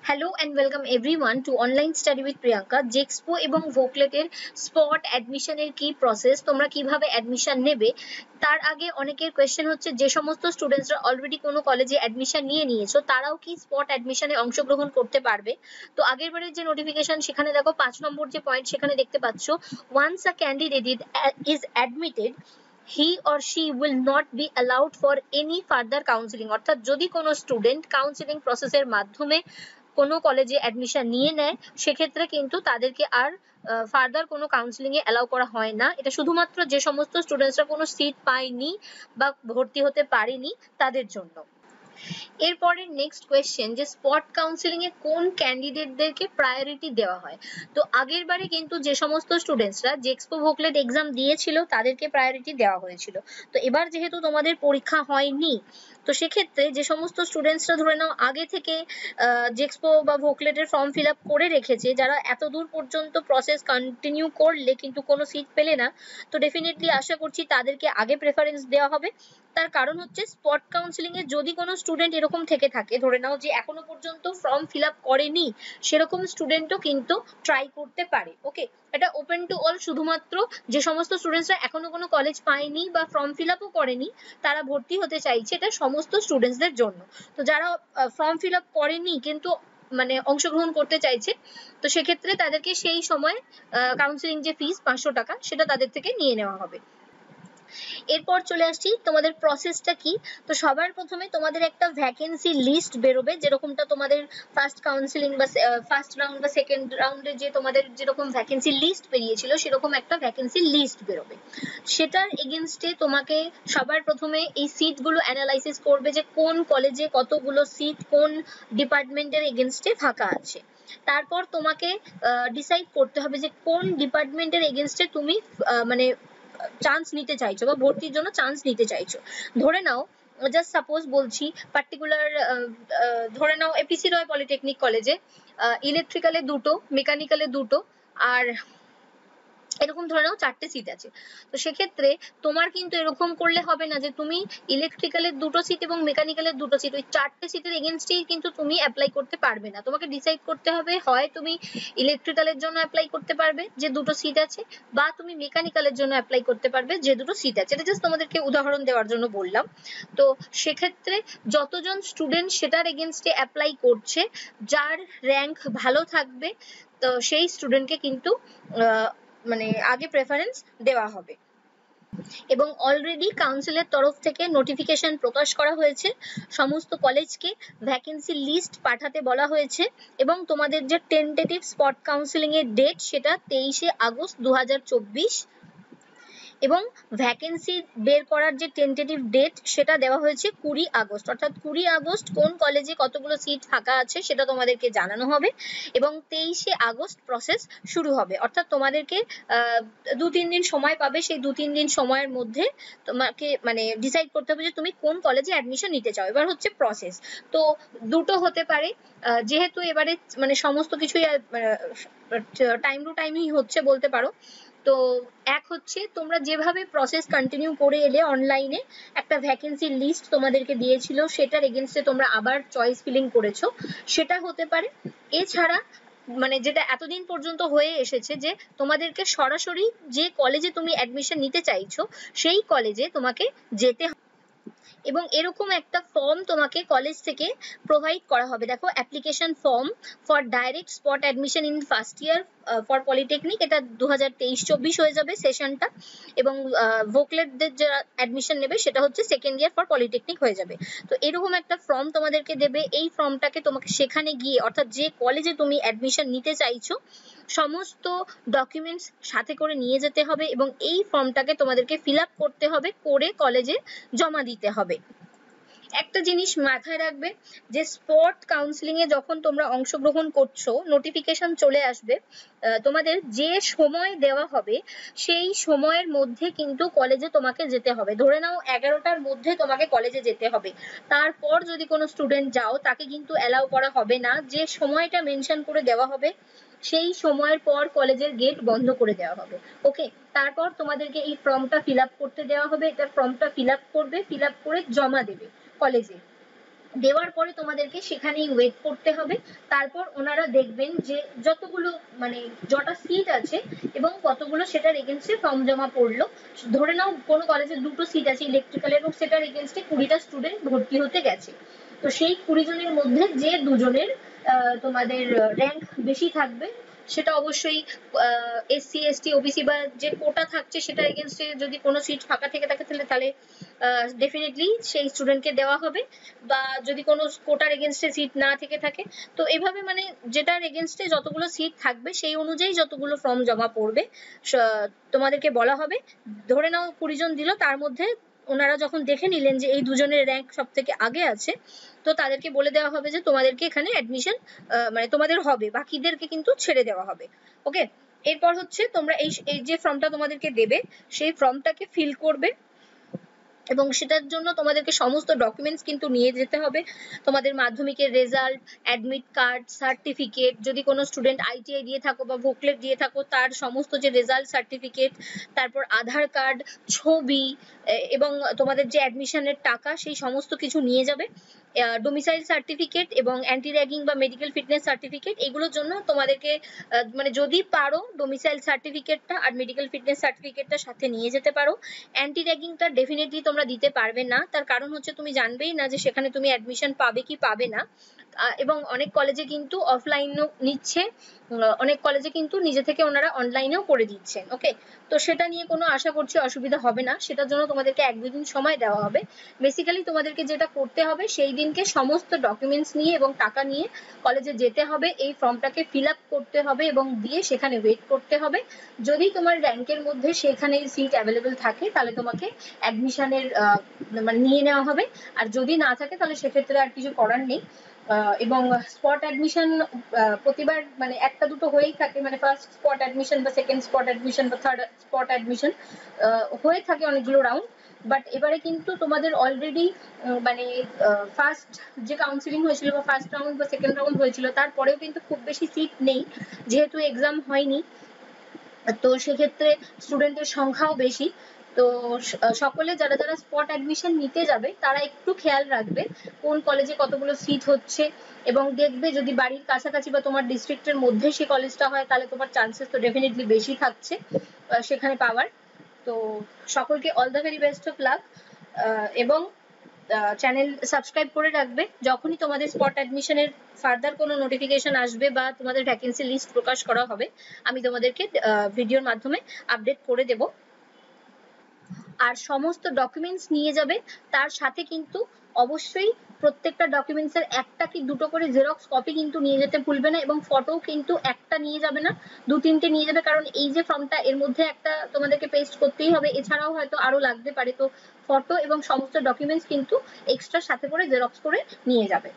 Hello and welcome everyone two online study with Priyanka. জেক্সপো এবং ভোকলেটের spot অ্যাডমিশনের কি প্রসেস, তোমরা কিভাবে অ্যাডমিশন নেবে। তার আগে অনেকের কোয়েশ্চেন হচ্ছে, যে সমস্ত স্টুডেন্টসরা অলরেডি কোনো কলেজে অ্যাডমিশন নিয়ে নিয়েছো তারাও কি স্পট অ্যাডমিশনে অংশগ্রহণ করতে পারবে। তো আগের বারের যে নোটিফিকেশন, সেখানে দেখো 5 নম্বর যে পয়েন্ট সেখানে দেখতে পাচ্ছ, once a candidate is admitted he or she will not be allowed for any further counseling। অর্থাৎ যদি কোনো স্টুডেন্ট কাউন্সিলিং প্রসেসের মাধ্যমে কোনো কলেজে অ্যাডমিশন নিয়ে নেয়, সেক্ষেত্রে কিন্তু তাদেরকে আর ফার্দার কোনো কাউন্সিলিং এ অ্যালাউ করা হয় না। এটা শুধুমাত্র যে সমস্ত স্টুডেন্টসরা কোনো সিট পায়নি বা ভর্তি হতে পারেনি তাদের জন্য। এরপরে নেক্সট কোয়েশ্চেন, যে স্পট কাউন্সিলিং এ কোন ক্যান্ডিডেটদেরকে প্রায়োরিটি দেওয়া হয়। তো আগের বারে কিন্তু যে সমস্ত স্টুডেন্টসরা জেক্সপো ভোকলেট এক্সাম দিয়েছিল তাদেরকে প্রায়োরিটি দেওয়া হয়েছিল। তো এবার যেহেতু তোমাদের পরীক্ষা হয়নি, তো সেক্ষেত্রে যে সমস্ত স্টুডেন্টসরা ধরে নাও আগে থেকে জেক্সপো বা ভোকলেটের ফর্ম ফিল আপ করে রেখেছে, যারা এত দূর পর্যন্ত প্রসেস কন্টিনিউ করলে কিন্তু কোনো সিট পেলে না, তো ডেফিনেটলি আশা করছি তাদেরকে আগে প্রেফারেন্স দেওয়া হবে। তার কারণ হচ্ছে, স্পট কাউন্সিলিং এ যদি কোনো স্টুডেন্ট এরকম থেকে থাকে, ধরে নাও যে এখনো পর্যন্ত ফর্ম ফিল আপ করেনি, সেরকম স্টুডেন্টও কিন্তু ট্রাই করতে পারে। ওকে, এটা ওপেন টু অল। শুধুমাত্র যে সমস্ত স্টুডেন্টসরা এখনো কোনো কলেজ পায়নি বা ফর্ম ফিল আপও করেনি, তারা ভর্তি হতে চাইছে, এটা সমস্ত স্টুডেন্টসদের জন্য। তো যারা ফর্ম ফিল আপ করেনি কিন্তু মানে অংশগ্রহণ করতে চাইছে, তো সেক্ষেত্রে তাদেরকে সেই সময় কাউন্সিলিং যে ফিস 500 টাকা, সেটা তাদের থেকে নিয়ে নেওয়া হবে। এরপর চলে আসছি তোমাদের প্রসেসটা কি। তো সবার প্রথমে তোমাদের একটা ভ্যাকেন্সি লিস্ট বেরোবে, যেরকমটা তোমাদের ফার্স্ট কাউন্সিলিং বা ফার্স্ট রাউন্ড বা সেকেন্ড রাউন্ডে যে তোমাদের যেরকম ভ্যাকেন্সি লিস্ট বেরিয়েছিল, সেরকম একটা ভ্যাকেন্সি লিস্ট বেরোবে। সেটার এগেনস্টে তোমাকে সবার প্রথমে এই সিটগুলো অ্যানালাইসিস করবে, যে কোন কলেজে কতগুলো সিট কোন ডিপার্টমেন্টের এগেনস্টে ফাঁকা আছে। তারপর তোমাকে ডিসাইড করতে হবে যে কোন ডিপার্টমেন্টের এগেনস্টে তুমি মানে চান্স নিতে চাইছো বা ভর্তির জন্য চান্স নিতে চাইছো। ধরে নাও, জাস্ট সাপোজ বলছি, পার্টিকুলার ধরে নাও এপিসি রয় পলিটেকনিক কলেজে ইলেকট্রিক্যালে 2টো, মেকানিক্যালে 2টো, আর এরকম ধরে নাও 4টে সিট আছে। তো সেক্ষেত্রে তোমার কিন্তু এরকম করলে হবে না যে তুমি ইলেকট্রিক্যালের 2টো সিট এবং মেকানিক্যালের 2টো সিট, ওই 4টে সিটের এগেনস্টেই কিন্তু তুমি অ্যাপ্লাই করতে পারবে না। তোমাকে ডিসাইড করতে হবে, হয় তুমি ইলেকট্রিক্যালের জন্য অ্যাপ্লাই করতে পারবে যে 2টো সিট আছে, বা তুমি মেকানিক্যালের জন্য অ্যাপ্লাই করতে পারবে যে 2টো সিট আছে। এটা জাস্ট তোমাদেরকে উদাহরণ দেওয়ার জন্য বললাম। তো সেক্ষেত্রে যতজন স্টুডেন্ট সেটার এগেনস্টে অ্যাপ্লাই করছে, যার র্যাঙ্ক ভালো থাকবে, তো সেই স্টুডেন্টকে কিন্তু মানে আগে প্রেফারেন্স দেওয়া হবে। এবং অলরেডি কাউন্সিলের তরফ থেকে নোটিফিকেশন প্রকাশ করা হয়েছে, সমস্ত কলেজকে ভ্যাকেন্সি লিস্ট পাঠাতে বলা হয়েছে, এবং তোমাদের যে টেন্টেটিভ স্পট কাউন্সিলিং এর ডেট, সেটা 23শে আগস্ট 2024, এবং ভ্যাকেন্সি বের করার যে টেন্টেটিভ ডেট, সেটা দেওয়া হয়েছে 20 আগস্ট। অর্থাৎ 20 আগস্ট কোন কলেজে কতগুলো সিট ফাঁকা আছে সেটা তোমাদেরকে জানানো হবে, এবং 23শে আগস্ট প্রসেস শুরু হবে। অর্থাৎ তোমাদেরকে 2-3 দিন সময় পাবে। সেই 2-3 দিন সময়ের মধ্যে তোমাকে মানে ডিসাইড করতে হবে যে তুমি কোন কলেজে অ্যাডমিশন নিতে চাও। এবার হচ্ছে প্রসেস, তো দুটো হতে পারে, যেহেতু এবারে মানে সমস্ত কিছুই টাইম টু টাইমই হচ্ছে বলতে পারো। তো এক হচ্ছে, তোমরা যেভাবে প্রসেস কন্টিনিউ করে এলে, অনলাইনে একটা ভ্যাকেন্সি লিস্ট তোমাদেরকে দিয়েছিল, সেটার এগেনস্টে তোমরা আবার চয়েস ফিলিং করেছো, সেটা হতে পারে। এছাড়া মানে যেটা এতদিন পর্যন্ত হয়ে এসেছে, যে তোমাদেরকে সরাসরি যে কলেজে তুমি অ্যাডমিশন নিতে চাইছো সেই কলেজে তোমাকে যেতে হবে, এবং এরকম একটা ফর্ম তোমাকে কলেজ থেকে প্রোভাইড করা হবে। দেখো, application form for direct spot admission in first year for polytechnic, এটা 2023-24 হয়ে যাবে সেশনটা, এবং ভোকলেটদের যারা অ্যাডমিশন নেবে সেটা হচ্ছে সেকেন্ড ইয়ার ফর পলিটেকনিক হয়ে যাবে। তো এরকম একটা ফর্ম তোমাদেরকে দেবে। এই ফর্মটাকে তোমাকে সেখানে গিয়ে, অর্থাৎ যে কলেজে তুমি অ্যাডমিশন নিতে চাইছো, সমস্ত ডকুমেন্টস সাথে করে নিয়ে যেতে হবে, এবং এই ফর্মটাকে তোমাদেরকে ফিল আপ করতে হবে, করে কলেজে জমা দিতে হবে। একটা জিনিস মাথায় রাখবে, যে স্পট কাউন্সিলিং এ যখন তোমরা অংশগ্রহণ করছো, নোটিফিকেশন চলে আসবে, তোমাদের যে সময় দেওয়া হবে সেই সময়ের মধ্যে কিন্তু কলেজে তোমাকে যেতে হবে। ধরে নাও 11টার মধ্যে তোমাকে কলেজে যেতে হবে, তারপর যদি কোনো স্টুডেন্ট যাও, তাকে কিন্তু অ্যালাউ করা হবে না। যে সময়টা মেনশন করে দেওয়া হবে, সেই সময়ের পর কলেজের গেট বন্ধ করে দেওয়া হবে। ওকে, তারপর তোমাদেরকে এই ফর্মটা ফিল আপ করতে দেওয়া হবে। এটা ফর্মটা ফিল আপ করবে, ফিল আপ করে জমা দেবে কলেজে। দেওয়ার পরে তোমাদেরকে সেখানেই ওয়েট করতে হবে। তারপর ওনারা দেখবেন যে যতগুলো মানে যটা সিট আছে এবং কতগুলো সেটার এগেনস্টে ফর্ম জমা পড়লো। ধরে নাও কোনো কলেজে দুটো সিট আছে ইলেকট্রিক্যাল এবং সেটার এগেনস্টে 20টা স্টুডেন্ট ভর্তি হতে গেছে। তো সেই 20 জনের মধ্যে যে দুজনের তোমাদের র্যাঙ্ক বেশি থাকবে, সেটা অবশ্যই এসসি এসটি ওবিসি বা যে কোটা থাকছে সেটার এগেনস্টে যদি কোনো সিট ফাঁকা থেকে থাকে তাহলে ডেফিনেটলি সেই স্টুডেন্টকে দেওয়া হবে। বা যদি কোনো কোটার এগেনস্টে সিট না থেকে থাকে, তো এভাবে মানে যেটার এগেনস্টে যতগুলো সিট থাকবে সেই অনুযায়ী যতগুলো ফর্ম জমা পড়বে তোমাদেরকে বলা হবে। ধরে নাও 20 জন দিল, তার মধ্যে ওনারা যখন দেখে নিলেন যে এই দুজনের র্যাঙ্ক সব থেকে আগে আছে, তো তাদেরকে বলে দেওয়া হবে যে তোমাদেরকে এখানে অ্যাডমিশন মানে তোমাদের হবে, বাকিদেরকে কিন্তু ছেড়ে দেওয়া হবে। ওকে, এরপর হচ্ছে তোমরা এই যে ফর্মটা তোমাদেরকে দেবে সেই ফর্মটাকে ফিল করবে এবং সেটার জন্য তোমাদেরকে সমস্ত ডকুমেন্টস কিন্তু নিয়ে যেতে হবে। তোমাদের মাধ্যমিকের রেজাল্ট, অ্যাডমিট কার্ড, সার্টিফিকেট, যদি কোনো স্টুডেন্ট আইটিআই দিয়ে থাকো বা ভোকলেট দিয়ে থাকো তার সমস্ত যে রেজাল্ট সার্টিফিকেট, তারপর আধার কার্ড, ছবি এবং তোমাদের যে অ্যাডমিশনের টাকা সেই সমস্ত কিছু নিয়ে যাবে। ডোমিসাইল সার্টিফিকেট এবং অ্যান্টি র্যাগিং বা মেডিকেল ফিটনেস সার্টিফিকেট, এগুলোর জন্য তোমাদেরকে মানে যদি পারো ডোমিসাইল সার্টিফিকেটটা আর মেডিকেল ফিটনেস সার্টিফিকেটটা সাথে নিয়ে যেতে পারো। অ্যান্টি র্যাগিংটা ডেফিনেটলি তোমরা দিতে পারবে না, তার কারণ হচ্ছে তুমি জানবেই না যে সেখানে তুমি অ্যাডমিশন পাবে কি পাবে না। এবং অনেক কলেজে কিন্তু অফলাইনও নিচ্ছে, অনেক কলেজে কিন্তু নিজে থেকে ওনারা অনলাইনেও করে দিচ্ছেন। ওকে, তো সেটা নিয়ে কোনো আশা করছি অসুবিধা হবে না, সেটার জন্য তোমাদেরকে 1-2 দিন সময় দেওয়া হবে। বেসিক্যালি তোমাদেরকে যেটা করতে হবে সেই দিনকে সমস্ত ডকুমেন্টস নিয়ে এবং টাকা নিয়ে কলেজে যেতে হবে, এই ফর্মটাকে ফিল আপ করতে হবে এবং দিয়ে সেখানে ওয়েট করতে হবে। যদি তোমার র্যাঙ্কের মধ্যে সেখানে সিট অ্যাভেলেবেল থাকে তাহলে তোমাকে অ্যাডমিশনের মানে নিয়ে নেওয়া হবে, আর যদি না থাকে তাহলে সেক্ষেত্রে আর কিছু করার নেই। এবং স্পট অ্যাডমিশন প্রতিবার মানে একটা দুটো হয়েই থাকে, মানে ফার্স্ট স্পট অ্যাডমিশন বা সেকেন্ড স্পট অ্যাডমিশন বা থার্ড স্পট অ্যাডমিশন হয়ে থাকে অনেকগুলো রাউন্ড। বাট এবারে কিন্তু তোমাদের অলরেডি মানে ফার্স্ট যে কাউন্সিলিং হয়েছিল বা ফার্স্ট রাউন্ড বা সেকেন্ড রাউন্ড হয়েছিল তারপরেও কিন্তু খুব বেশি সিট নেই, যেহেতু এক্সাম হয়নি, তো সেক্ষেত্রে স্টুডেন্টের সংখ্যাও বেশি। তো সকলে যারা যারা স্পট অ্যাডমিশন নিতে যাবে তারা একটু খেয়াল রাখবে কোন কলেজে কতগুলো সিট হচ্ছে, এবং দেখবে যদি বাড়ির কাছাকাছি বা তোমার ডিস্ট্রিক্টের মধ্যে সেই কলেজটা হয় তাহলে তোমার চান্সেস তো ডেফিনেটলি বেশি থাকছে সেখানে পাওয়ার। তো সকলকে all the very best of luck, এবং চ্যানেল সাবস্ক্রাইব করে রাখবে। যখনই তোমাদের স্পট অ্যাডমিশনের ফার্দার কোনো নোটিফিকেশন আসবে বা তোমাদের ভ্যাকেন্সি লিস্ট প্রকাশ করা হবে, আমি তোমাদেরকে ভিডিওর মাধ্যমে আপডেট করে দেব। আর সমস্ত ডকুমেন্টস নিয়ে যাবে, তার সাথে কিন্তু অবশ্যই প্রত্যেকটা ডকুমেন্টসের একটা কি দুটো করে জেরক্স কপি কিন্তু নিয়ে যেতে ভুলবে না, এবং ফটো কিন্তু একটা নিয়ে যাবে না, 2-3টে নিয়ে যাবে, কারণ এই যে ফর্মটা এর মধ্যে একটা তোমাদেরকে পেস্ট করতেই হবে, এছাড়াও হয়তো আরো লাগতে পারে। তো ফটো এবং সমস্ত ডকুমেন্টস কিন্তু এক্সট্রা সাথে করে জেরক্স করে নিয়ে যাবে।